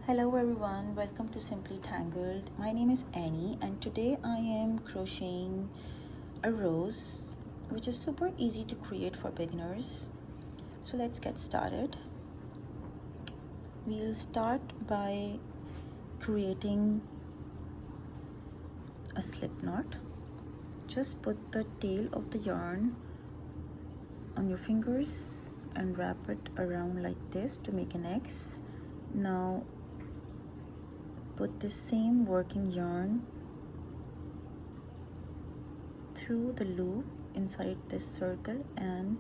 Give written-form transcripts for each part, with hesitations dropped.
Hello everyone, welcome to Simply Tangled. My name is Annie and today I am crocheting a rose which is super easy to create for beginners. So let's get started. We'll start by creating a slip knot. Just put the tail of the yarn on your fingers and wrap it around like this to make an X. Now put the same working yarn through the loop inside this circle and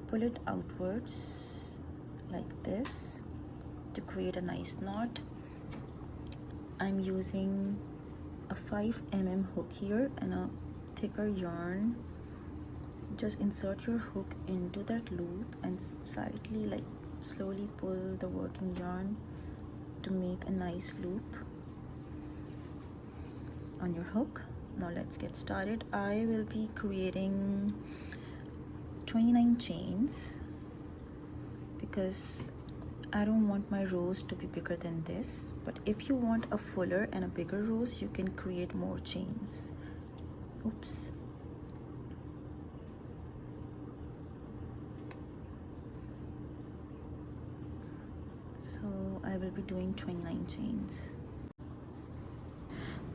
pull it outwards like this to create a nice knot. I'm using a 5 mm hook here and a thicker yarn. Just insert your hook into that loop and slightly slowly pull the working yarn to make a nice loop on your hook. Now let's get started. I will be creating 29 chains because I don't want my rose to be bigger than this, but if you want a fuller and a bigger rose, you can create more chains. Oops. So I will be doing 29 chains.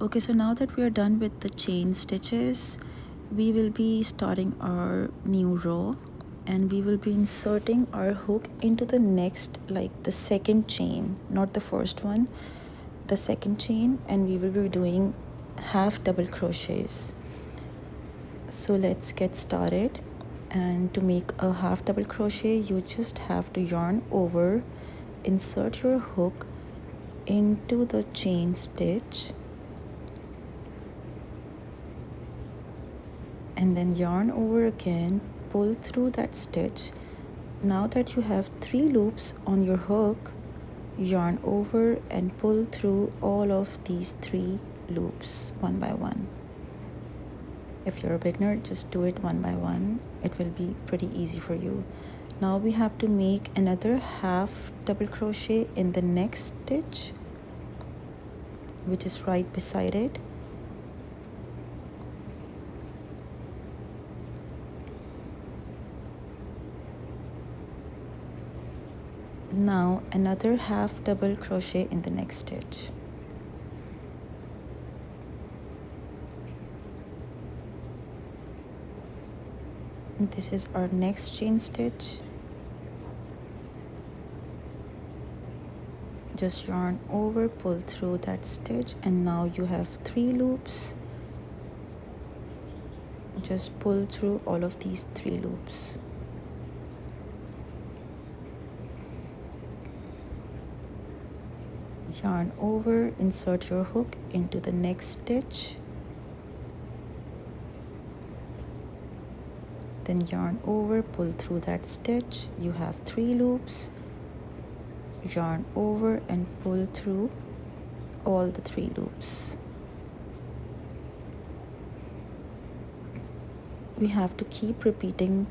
Okay, so now that we are done with the chain stitches, we will be starting our new row and we will be inserting our hook into the next, the second chain, not the first one, the second chain, and we will be doing half double crochets. So let's get started. And to make a half double crochet, you just have to yarn over, insert your hook into the chain stitch, and then yarn over again, pull through that stitch. Now that you have 3 loops on your hook, yarn over and pull through all of these 3 loops one by one. If you're a beginner, just do it one by one. It will be pretty easy for you. Now we have to make another half double crochet in the next stitch, which is right beside it. Now another half double crochet in the next stitch. This is our next chain stitch. Just yarn over, pull through that stitch, and now you have 3 loops. Just pull through all of these 3 loops. Yarn over, insert your hook into the next stitch, then yarn over, pull through that stitch. You have 3 loops. Yarn over and pull through all the 3 loops. We have to keep repeating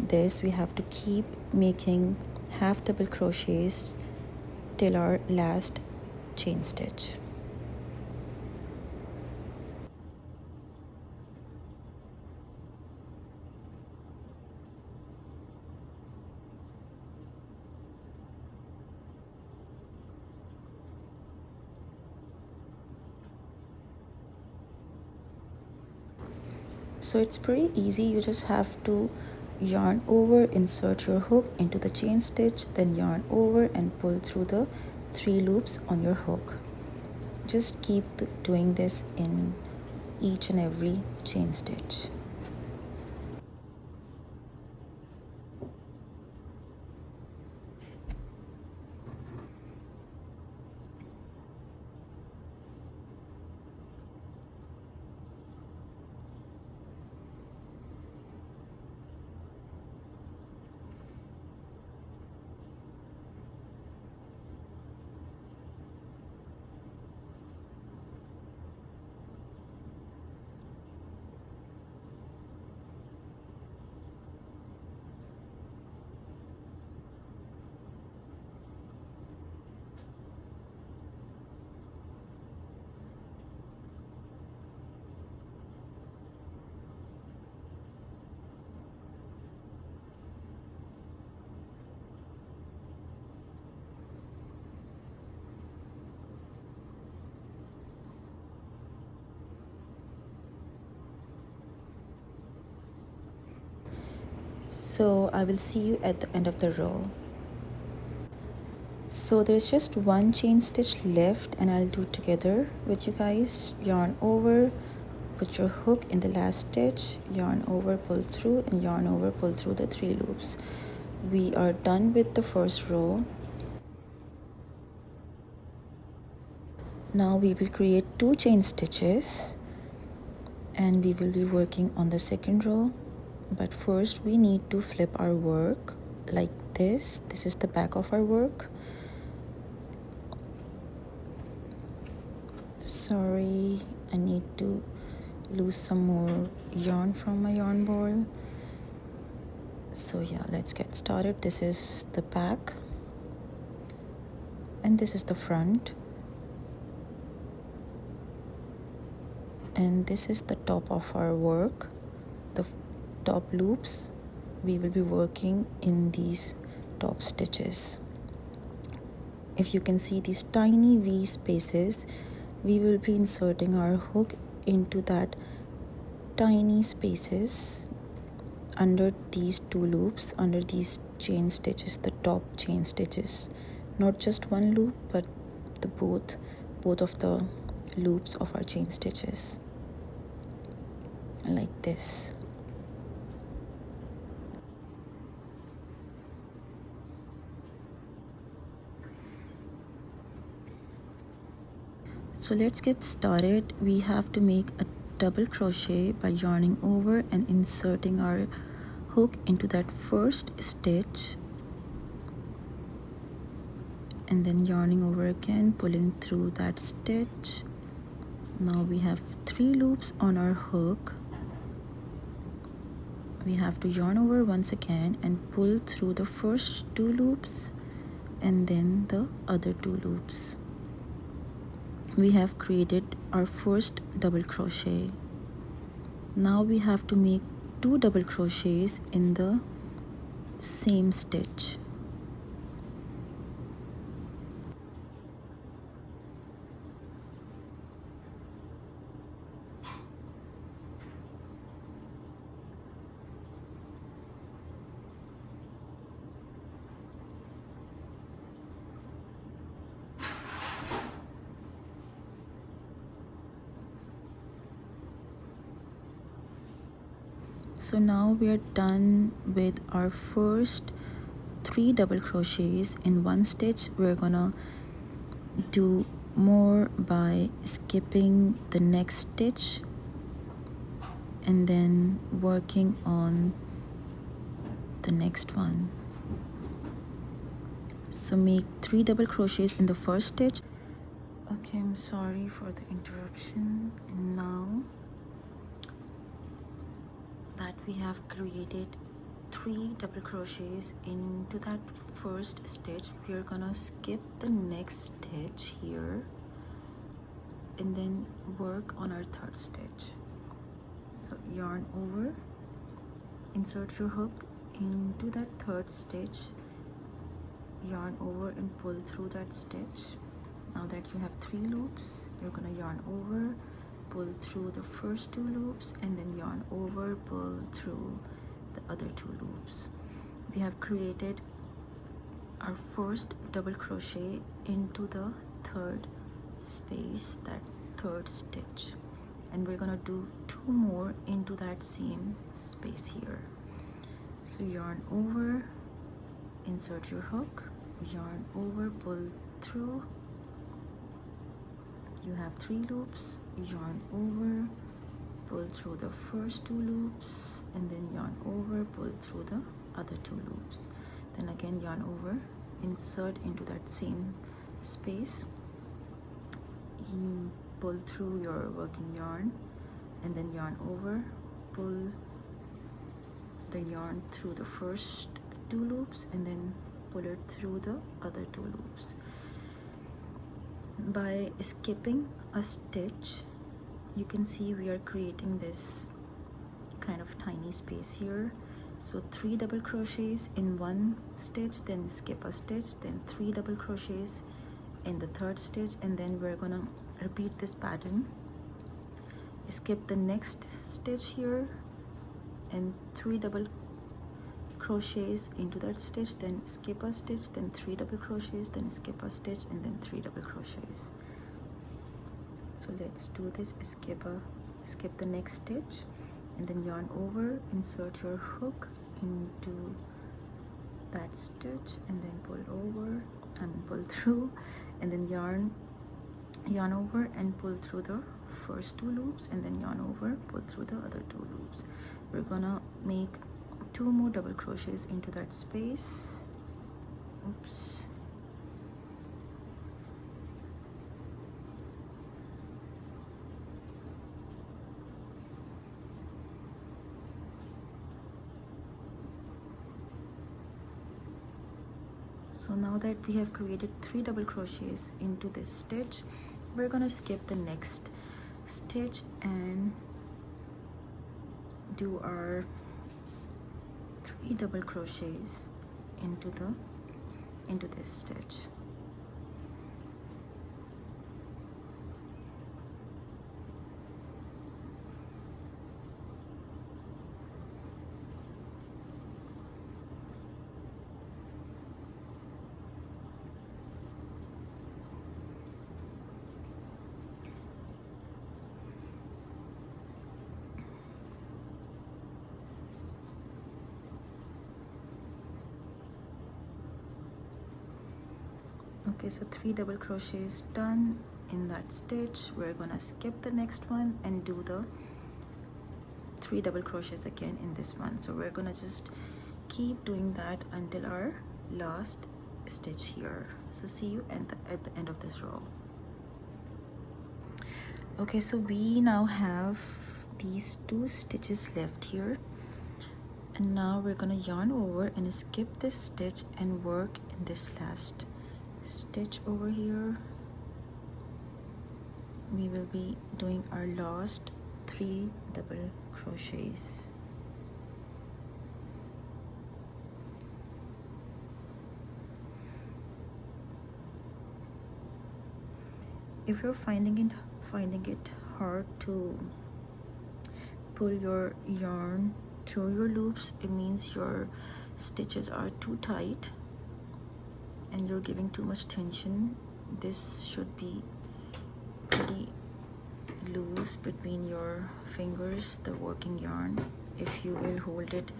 this. We have to keep making half double crochets till our last chain stitch. So it's pretty easy. You just have to yarn over, insert your hook into the chain stitch, then yarn over and pull through the 3 loops on your hook. Just keep doing this in each and every chain stitch. So I will see you at the end of the row. So there's just one chain stitch left, and I'll do it together with you guys. Yarn over, put your hook in the last stitch, yarn over, pull through, and yarn over, pull through the 3 loops. We are done with the first row. Now we will create 2 chain stitches and we will be working on the second row. But first we need to flip our work like this. This is the back of our work. Sorry, I need to lose some more yarn from my yarn ball. So yeah, let's get started. This is the back and this is the front, and this is the top of our work. The top loops, we will be working in these top stitches. If you can see these tiny V spaces, we will be inserting our hook into that tiny spaces under these 2 loops, under these chain stitches, the top chain stitches. Not just one loop, but the both of the loops of our chain stitches, like this. So let's get started. We have to make a double crochet by yarning over and inserting our hook into that first stitch, and then yarning over again, pulling through that stitch. Now we have 3 loops on our hook. We have to yarn over once again and pull through the first 2 loops and then the other 2 loops. We have created our first double crochet. Now we have to make 2 double crochets in the same stitch. So now we are done with our first 3 double crochets in one stitch. We're gonna do more by skipping the next stitch and then working on the next one. So make 3 double crochets in the first stitch. Okay, I'm sorry for the interruption. And now that we have created 3 double crochets into that first stitch, we are gonna skip the next stitch here and then work on our third stitch. So yarn over, insert your hook into that third stitch, yarn over and pull through that stitch. Now that you have 3 loops, you're gonna yarn over, pull through the first 2 loops, and then yarn over, pull through the other 2 loops. We have created our first double crochet into the third space, that third stitch, and we're gonna do 2 more into that same space here. So yarn over, insert your hook, yarn over, pull through. You have 3 loops, yarn over, pull through the first 2 loops, and then yarn over, pull through the other 2 loops. Then again yarn over, insert into that same space, you pull through your working yarn, and then yarn over, pull the yarn through the first 2 loops, and then pull it through the other 2 loops. By skipping a stitch, you can see we are creating this kind of tiny space here. So 3 double crochets in one stitch, then skip a stitch, then 3 double crochets in the third stitch, and then we're gonna repeat this pattern. Skip the next stitch here and 3 double crochets into that stitch, then skip a stitch, then 3 double crochets, then skip a stitch, and then 3 double crochets. So let's do this. Skip the next stitch, and then yarn over, insert your hook into that stitch, and then pull over, pull through, and then yarn over and pull through the first 2 loops, and then yarn over, pull through the other 2 loops. We're gonna make 2 more double crochets into that space. Oops. So now that we have created 3 double crochets into this stitch, we're gonna skip the next stitch and do our 3 double crochets into this stitch. Okay, so 3 double crochets done in that stitch. We're gonna skip the next one and do the 3 double crochets again in this one. So we're gonna just keep doing that until our last stitch here. So see you at the end of this row. Okay, so we now have these 2 stitches left here, and now we're gonna yarn over and skip this stitch and work in this last stitch over here. We will be doing our last 3 double crochets. If you're finding it hard to pull your yarn through your loops, it means your stitches are too tight and you're giving too much tension. This should be pretty loose between your fingers, the working yarn. If you will hold it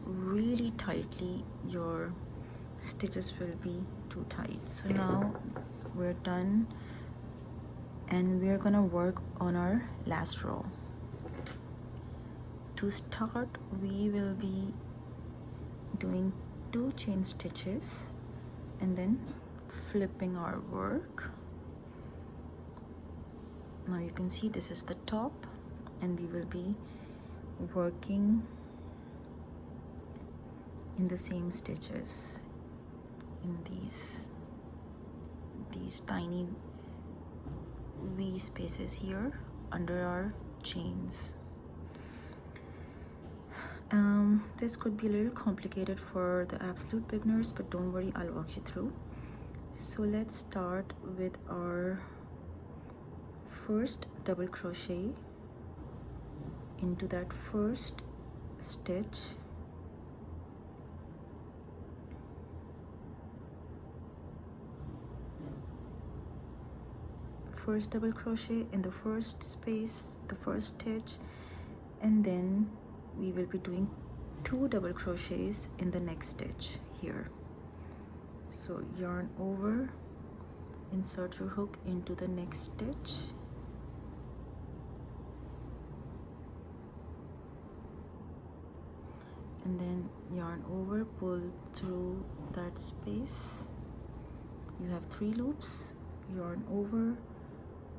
really tightly, your stitches will be too tight. So now we're done, and we're gonna work on our last row. To start, we will be doing 2 chain stitches and then flipping our work. Now you can see this is the top, and we will be working in the same stitches in these tiny V spaces here under our chains. This could be a little complicated for the absolute beginners, but don't worry, I'll walk you through. So let's start with our first double crochet into that first stitch. First double crochet in the first space, the first stitch, and then we will be doing 2 double crochets in the next stitch here. So yarn over, insert your hook into the next stitch, and then yarn over, pull through that space. You have 3 loops, yarn over,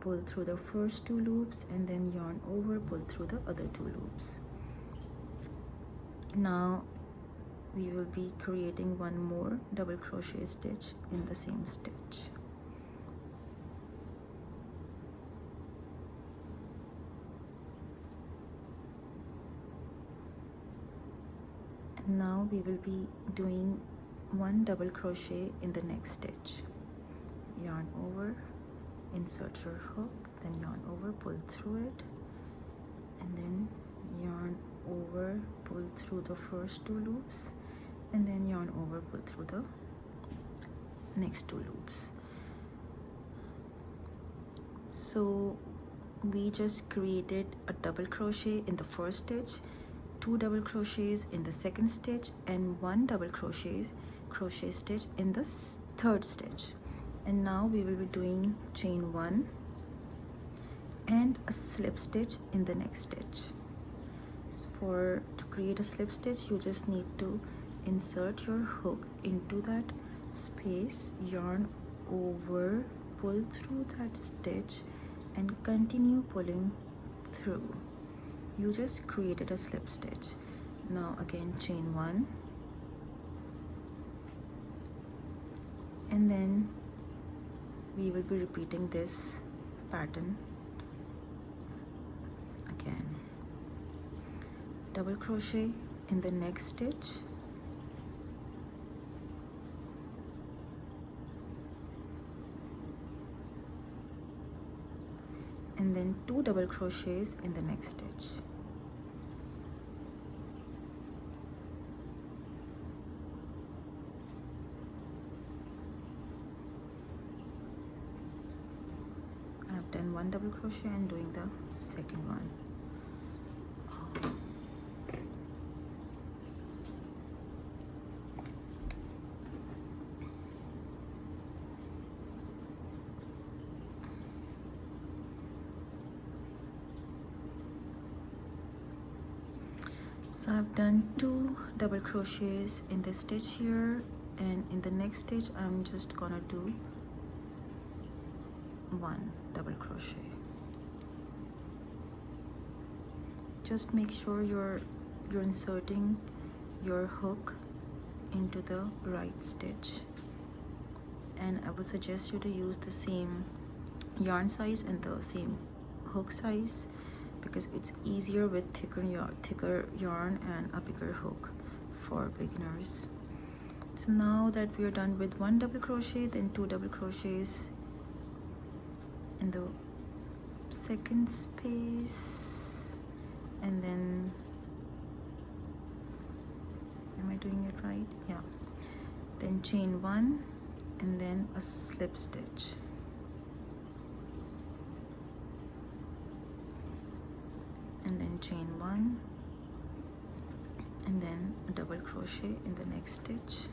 pull through the first 2 loops, and then yarn over, pull through the other 2 loops. Now we will be creating 1 more double crochet stitch in the same stitch. And now we will be doing 1 double crochet in the next stitch. Yarn over, insert your hook, then yarn over, pull through it, and then yarn over, pull through the first 2 loops, and then yarn over, pull through the next 2 loops. So we just created a double crochet in the first stitch, 2 double crochets in the second stitch, and 1 double crochet stitch in the third stitch. And now we will be doing chain 1 and a slip stitch in the next stitch. To create a slip stitch, you just need to insert your hook into that space, yarn over, pull through that stitch, and continue pulling through. You just created a slip stitch. Now again chain 1, and then we will be repeating this pattern again. Double crochet in the next stitch, and then 2 double crochets in the next stitch. I've done 1 double crochet and doing the second one. So I've done 2 double crochets in this stitch here, and in the next stitch I'm just gonna do 1 double crochet. Just make sure you're inserting your hook into the right stitch, and I would suggest you to use the same yarn size and the same hook size, because it's easier with thicker yarn and a bigger hook for beginners. So now that we are done with 1 double crochet, then 2 double crochets in the second space, and then, am I doing it right? Yeah. Then chain 1 and then a slip stitch. And then chain 1 and then a double crochet in the next stitch,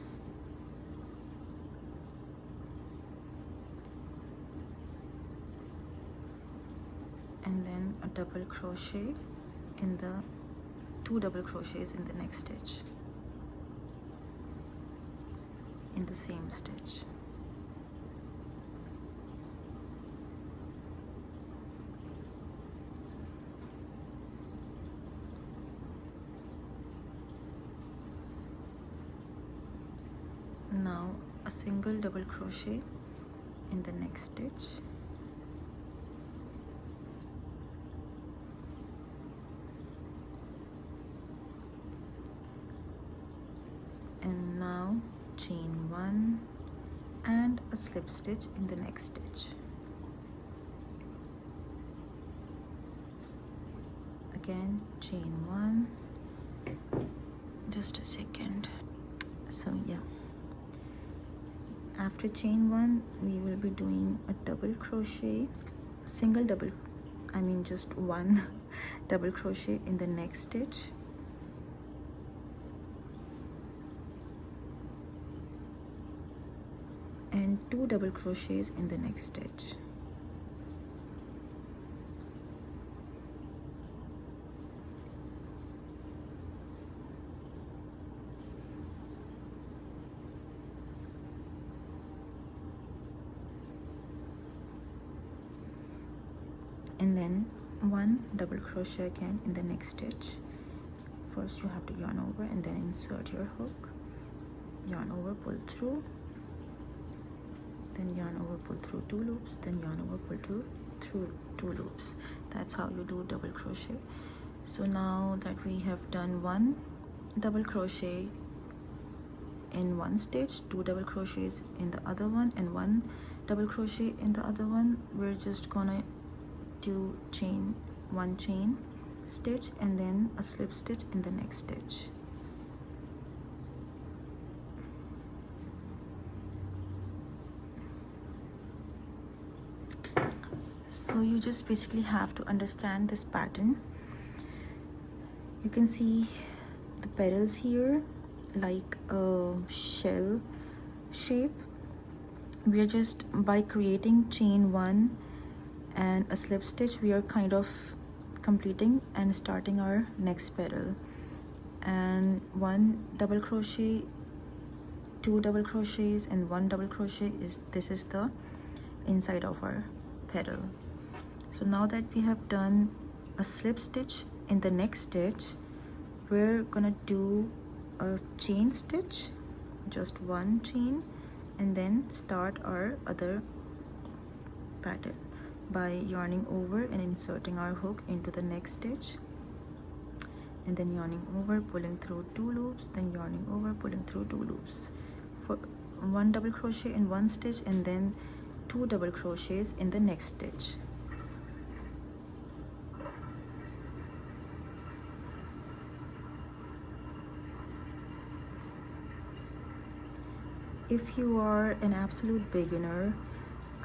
and then a double crochet in the 2 double crochets in the next stitch in the same stitch. Now a single double crochet in the next stitch, and now chain 1 and a slip stitch in the next stitch. Again chain 1, just a second. So yeah, after chain 1 we will be doing a double crochet, just 1 double crochet in the next stitch, and 2 double crochets in the next stitch. And then 1 double crochet again in the next stitch. First you have to yarn over and then insert your hook, yarn over, pull through, then yarn over, pull through 2 loops, then yarn over, pull through 2 loops. That's how you do double crochet. So now that we have done 1 double crochet in one stitch, 2 double crochets in the other one, and 1 double crochet in the other one, we're just gonna do 1 chain stitch and then a slip stitch in the next stitch. So you just basically have to understand this pattern. You can see the petals here like a shell shape. We are just, by creating chain 1 and a slip stitch, we are kind of completing and starting our next petal. And 1 double crochet, 2 double crochets and 1 double crochet is the inside of our petal. So now that we have done a slip stitch in the next stitch, we're gonna do a chain stitch, just 1 chain, and then start our other pattern by yarning over and inserting our hook into the next stitch, and then yarning over, pulling through 2 loops, then yarning over, pulling through 2 loops for 1 double crochet in 1 stitch, and then 2 double crochets in the next stitch. If you are an absolute beginner,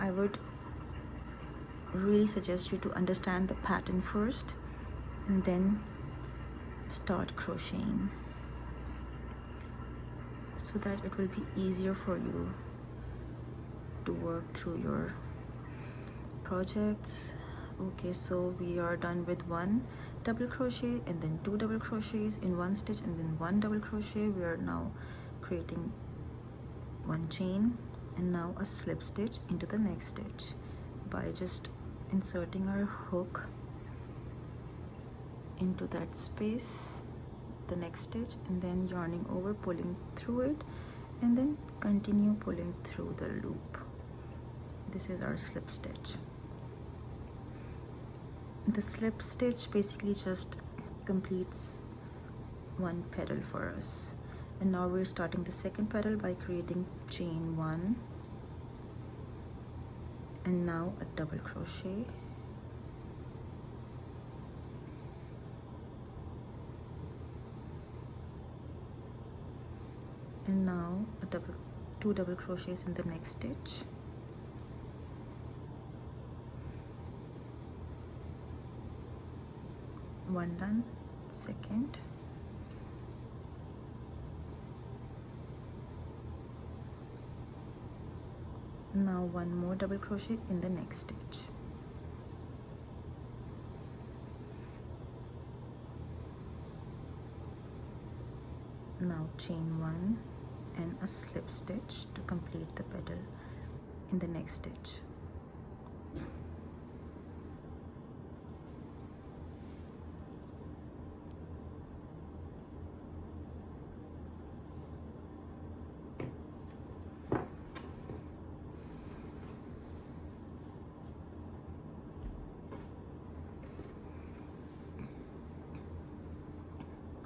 I would really suggest you to understand the pattern first and then start crocheting, so that it will be easier for you to work through your projects. Okay, so we are done with 1 double crochet and then 2 double crochets in 1 stitch and then 1 double crochet. We are now creating 1 chain and now a slip stitch into the next stitch by just inserting our hook into that space, the next stitch, and then yarning over, pulling through it, and then continue pulling through the loop. This is our slip stitch. The slip stitch basically just completes 1 petal for us. And now we're starting the second petal by creating chain 1 and now a double crochet, and now a 2 double crochets in the next stitch, one done, second, now 1 more double crochet in the next stitch, now chain 1 and a slip stitch to complete the petal in the next stitch.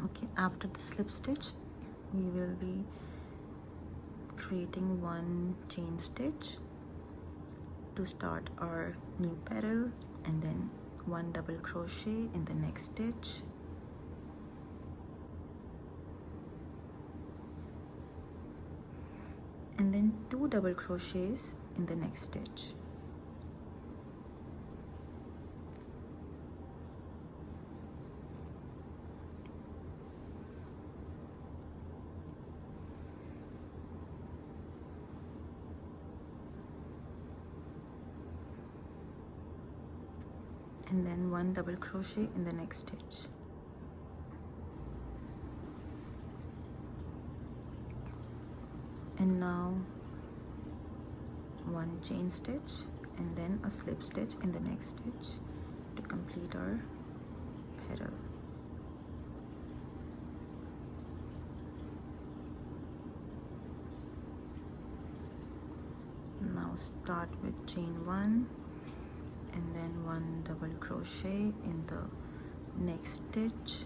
Okay, after the slip stitch, we will be creating 1 chain stitch to start our new petal, and then 1 double crochet in the next stitch, and then 2 double crochets in the next stitch. And then 1 double crochet in the next stitch. And now 1 chain stitch and then a slip stitch in the next stitch to complete our petal. Now start with chain 1 and then 1 double crochet in the next stitch,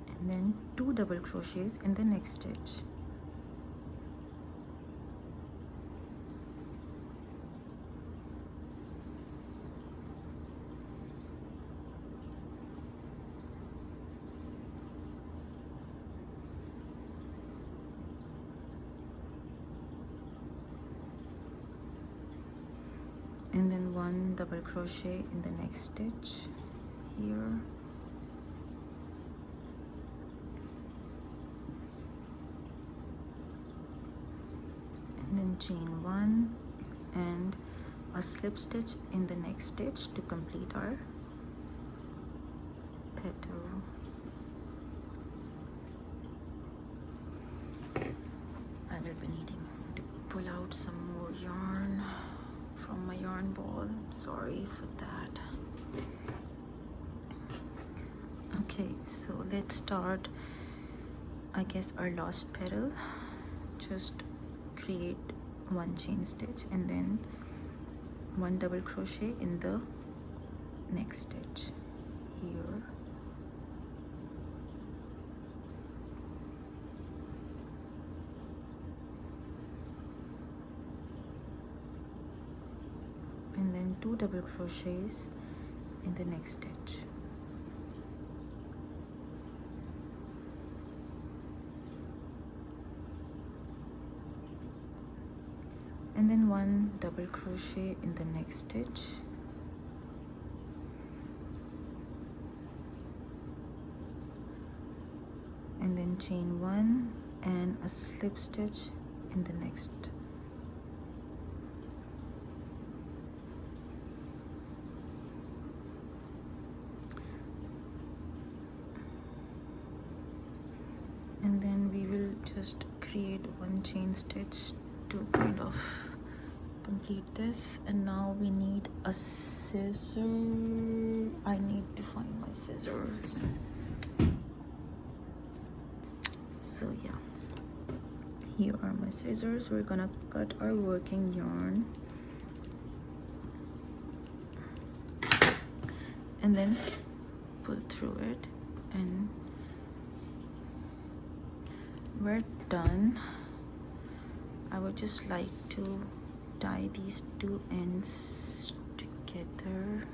and then 2 double crochets in the next stitch. and then 1 double crochet in the next stitch here, and then chain 1 and a slip stitch in the next stitch to complete our petal. I will be needing to pull out some more yarn from my yarn ball. Sorry for that. Okay, so let's start, I guess, our last petal. Just create 1 chain stitch and then 1 double crochet in the next stitch here, and then 2 double crochets in the next stitch, and then 1 double crochet in the next stitch, and then chain 1 and a slip stitch in the next. And then we will just create 1 chain stitch to kind of complete this. And now we need a scissor. I need to find my scissors. So yeah, here are my scissors. We're gonna cut our working yarn and then pull through it, and we're done. I would just like to tie these 2 ends together.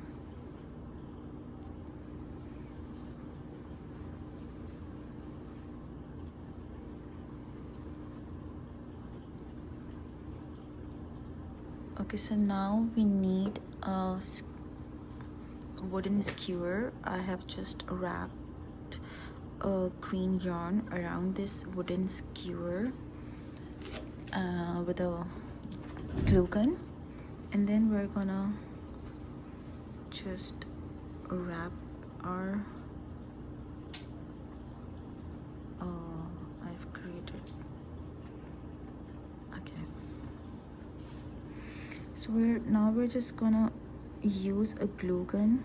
Okay, so now we need a wooden skewer. I have just wrapped a green yarn around this wooden skewer with a glue gun, and then we're gonna just wrap our I've created, okay, so we're just gonna use a glue gun.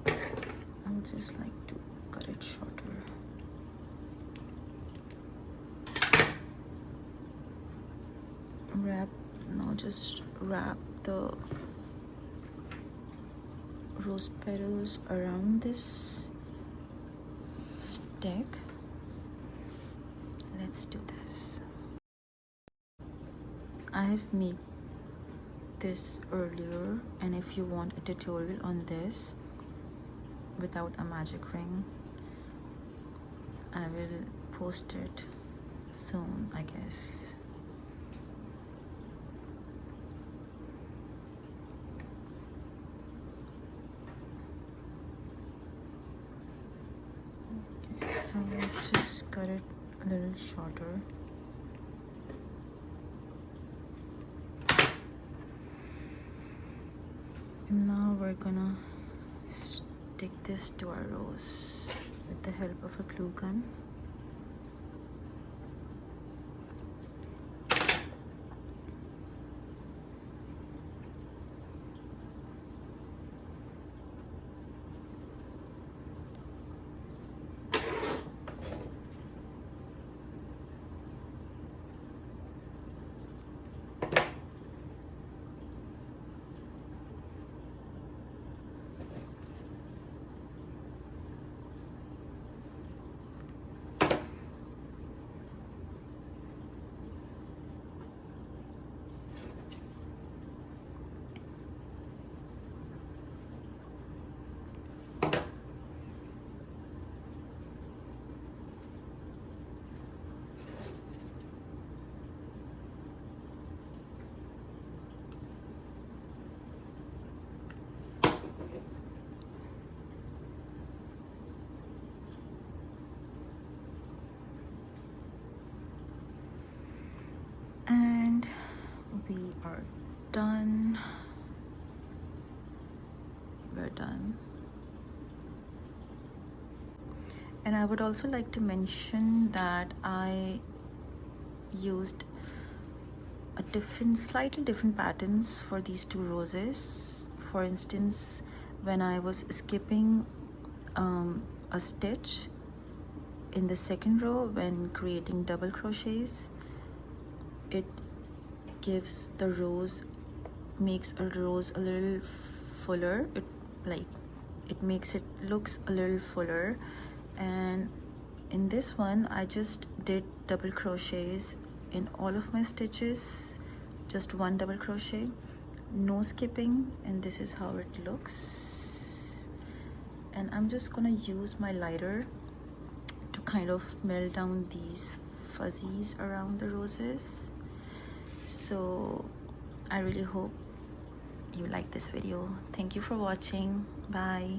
I would just like to cut it shorter. Just wrap the rose petals around this stick. Let's do this. I have made this earlier, and if you want a tutorial on this without a magic ring, I will post it soon, I guess. So let's just cut it a little shorter. And now we're gonna stick this to our rose with the help of a glue gun. are done. We're done. And I would also like to mention that I used slightly different patterns for these two roses. For instance, when I was skipping a stitch in the second row when creating double crochets, it gives the rose, makes a rose a little fuller. It makes it looks a little fuller. And in this one I just did double crochets in all of my stitches, just one double crochet, no skipping, and this is how it looks. And I'm just gonna use my lighter to kind of melt down these fuzzies around the roses. So I really hope you like this video. Thank you for watching. Bye.